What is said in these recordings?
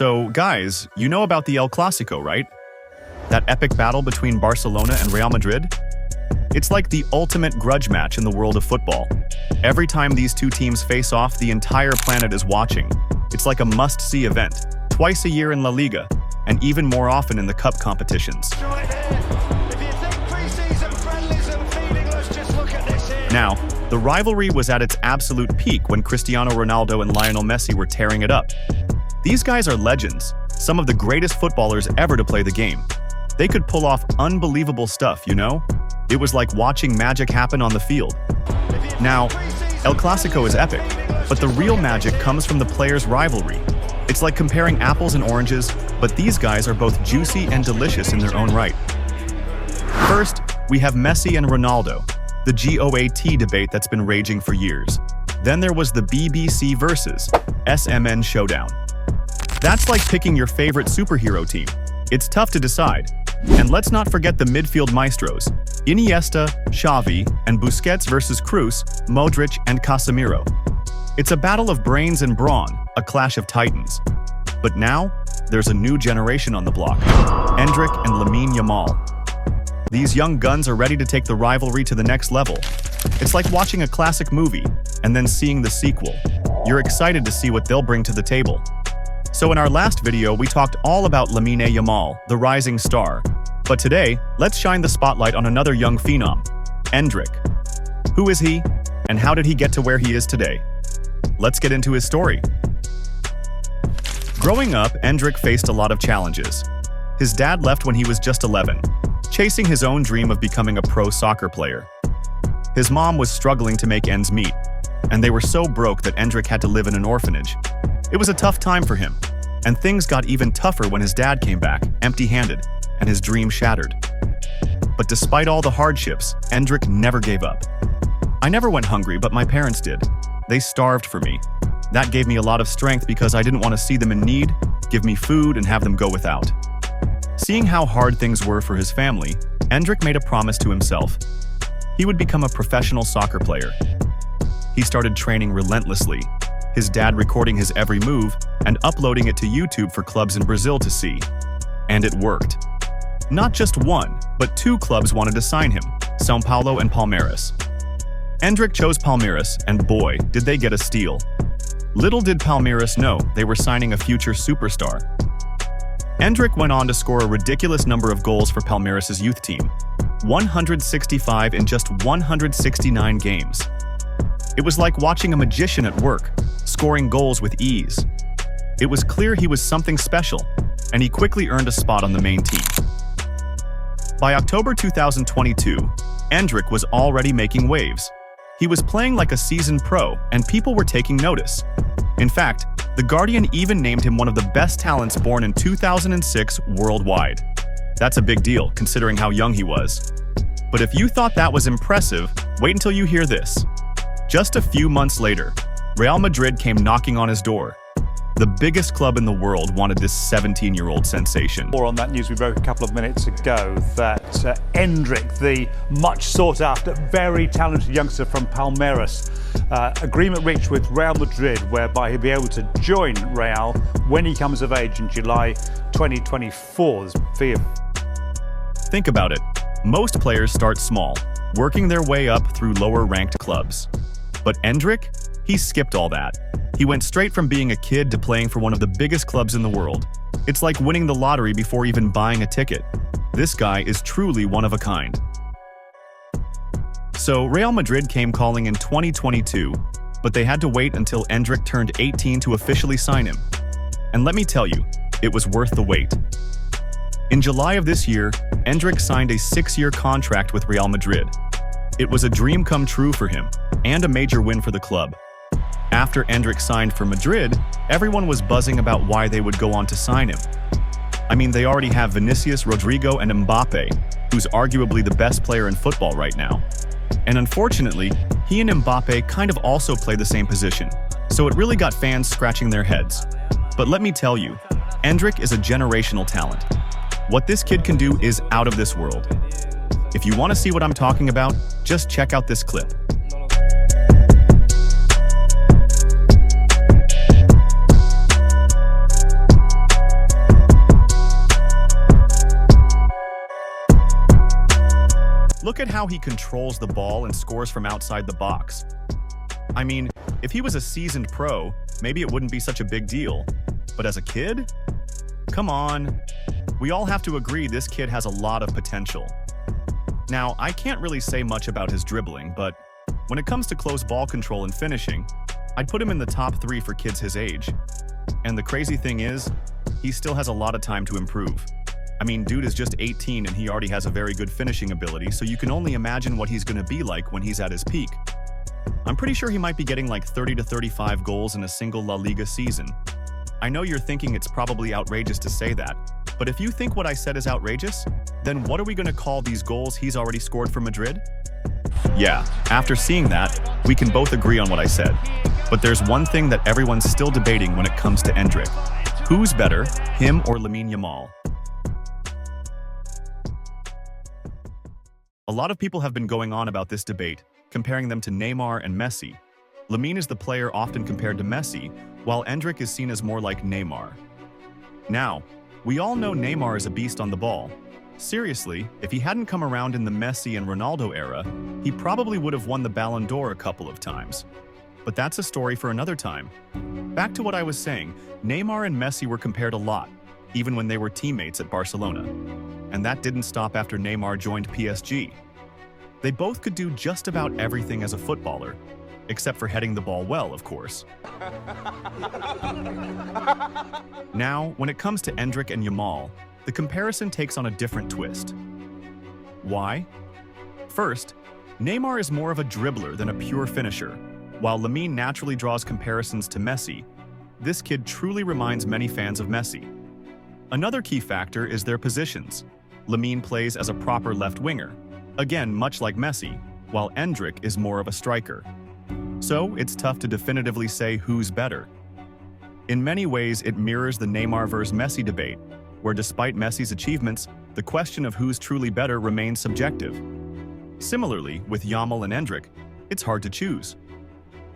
So, guys, you know about the El Clasico, right? That epic battle between Barcelona and Real Madrid? It's like the ultimate grudge match in the world of football. Every time these two teams face off, the entire planet is watching. It's like a must-see event, twice a year in La Liga, and even more often in the cup competitions. Now, the rivalry was at its absolute peak when Cristiano Ronaldo and Lionel Messi were tearing it up. These guys are legends, some of the greatest footballers ever to play the game. They could pull off unbelievable stuff, you know? It was like watching magic happen on the field. Now, El Clasico is epic, but the real magic comes from the players' rivalry. It's like comparing apples and oranges, but these guys are both juicy and delicious in their own right. First, we have Messi and Ronaldo, the GOAT debate that's been raging for years. Then there was the BBC versus SMN showdown. That's like picking your favorite superhero team. It's tough to decide. And let's not forget the midfield maestros, Iniesta, Xavi, and Busquets versus Kroos, Modric, and Casemiro. It's a battle of brains and brawn, a clash of titans. But now, there's a new generation on the block, Endrick and Lamine Yamal. These young guns are ready to take the rivalry to the next level. It's like watching a classic movie and then seeing the sequel. You're excited to see what they'll bring to the table. So in our last video, we talked all about Lamineyamal, the rising star. But today, let's shine the spotlight on another young phenom, Endrick. Who is he, and how did he get to where he is today? Let's get into his story. Growing up, Endrick faced a lot of challenges. His dad left when he was just 11, chasing his own dream of becoming a pro soccer player. His mom was struggling to make ends meet, and they were so broke that Endrick had to live in an orphanage. It was a tough time for him, and things got even tougher when his dad came back, empty-handed, and his dream shattered. But despite all the hardships, Endrick never gave up. I never went hungry, but my parents did. They starved for me. That gave me a lot of strength because I didn't want to see them in need, give me food, and have them go without. Seeing how hard things were for his family, Endrick made a promise to himself. He would become a professional soccer player. He started training relentlessly, his dad recording his every move and uploading it to YouTube for clubs in Brazil to see. And it worked. Not just one, but two clubs wanted to sign him, São Paulo and Palmeiras. Endrick chose Palmeiras, and boy, did they get a steal. Little did Palmeiras know they were signing a future superstar. Endrick went on to score a ridiculous number of goals for Palmeiras' youth team, 165 in just 169 games. It was like watching a magician at work, scoring goals with ease. It was clear he was something special, and he quickly earned a spot on the main team. By October 2022, Endrick was already making waves. He was playing like a seasoned pro, and people were taking notice. In fact, The Guardian even named him one of the best talents born in 2006 worldwide. That's a big deal, considering how young he was. But if you thought that was impressive, wait until you hear this. Just a few months later, Real Madrid came knocking on his door. The biggest club in the world wanted this 17-year-old sensation. More on that news we broke a couple of minutes ago that Endrick, the much sought after, very talented youngster from Palmeiras, agreement reached with Real Madrid whereby he'll be able to join Real when he comes of age in July 2024. Think about it. Most players start small, working their way up through lower-ranked clubs. But Endrick? He skipped all that. He went straight from being a kid to playing for one of the biggest clubs in the world. It's like winning the lottery before even buying a ticket. This guy is truly one of a kind. So Real Madrid came calling in 2022, but they had to wait until Endrick turned 18 to officially sign him. And let me tell you, it was worth the wait. In July of this year, Endrick signed a 6-year contract with Real Madrid. It was a dream come true for him, and a major win for the club. After Endrick signed for Madrid, everyone was buzzing about why they would go on to sign him. I mean, they already have Vinicius, Rodrigo, and Mbappe, who's arguably the best player in football right now. And unfortunately, he and Mbappe kind of also play the same position, so it really got fans scratching their heads. But let me tell you, Endrick is a generational talent. What this kid can do is out of this world. If you want to see what I'm talking about, just check out this clip. Look at how he controls the ball and scores from outside the box. I mean, if he was a seasoned pro, maybe it wouldn't be such a big deal. But as a kid? Come on. We all have to agree this kid has a lot of potential. Now, I can't really say much about his dribbling, but when it comes to close ball control and finishing, I'd put him in the top 3 for kids his age. And the crazy thing is, he still has a lot of time to improve. I mean, dude is just 18 and he already has a very good finishing ability, so you can only imagine what he's going to be like when he's at his peak. I'm pretty sure he might be getting like 30 to 35 goals in a single La Liga season. I know you're thinking it's probably outrageous to say that, but if you think what I said is outrageous, then what are we going to call these goals he's already scored for Madrid? Yeah, after seeing that, we can both agree on what I said. But there's one thing that everyone's still debating when it comes to Endrick. Who's better, him or Lamine Yamal? A lot of people have been going on about this debate, comparing them to Neymar and Messi. Lamine is the player often compared to Messi, while Endrick is seen as more like Neymar. Now, we all know Neymar is a beast on the ball. Seriously, if he hadn't come around in the Messi and Ronaldo era, he probably would have won the Ballon d'Or a couple of times. But that's a story for another time. Back to what I was saying, Neymar and Messi were compared a lot, even when they were teammates at Barcelona. And that didn't stop after Neymar joined PSG. They both could do just about everything as a footballer, except for heading the ball well, of course. Now, when it comes to Endrick and Yamal, the comparison takes on a different twist. Why? First, Neymar is more of a dribbler than a pure finisher, while Lamine naturally draws comparisons to Messi. This kid truly reminds many fans of Messi. Another key factor is their positions. Lamine plays as a proper left winger, again much like Messi, while Endrick is more of a striker. So it's tough to definitively say who's better. In many ways, it mirrors the Neymar versus Messi debate, where despite Messi's achievements, the question of who's truly better remains subjective. Similarly, with Yamal and Endrick, it's hard to choose.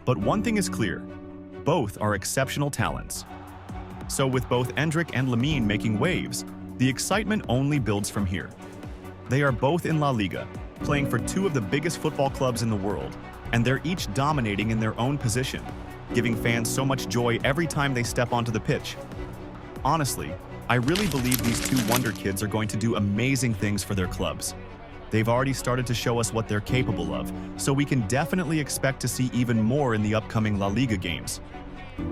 But one thing is clear, both are exceptional talents. So with both Endrick and Lamine making waves, the excitement only builds from here. They are both in La Liga, playing for 2 of the biggest football clubs in the world, and they're each dominating in their own position, giving fans so much joy every time they step onto the pitch. Honestly, I really believe these 2 wonder kids are going to do amazing things for their clubs. They've already started to show us what they're capable of, so we can definitely expect to see even more in the upcoming La Liga games.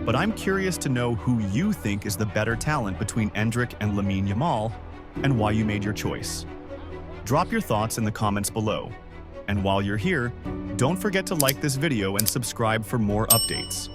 But I'm curious to know who you think is the better talent between Endrick and Lamine Yamal, and why you made your choice. Drop your thoughts in the comments below. And while you're here, don't forget to like this video and subscribe for more updates.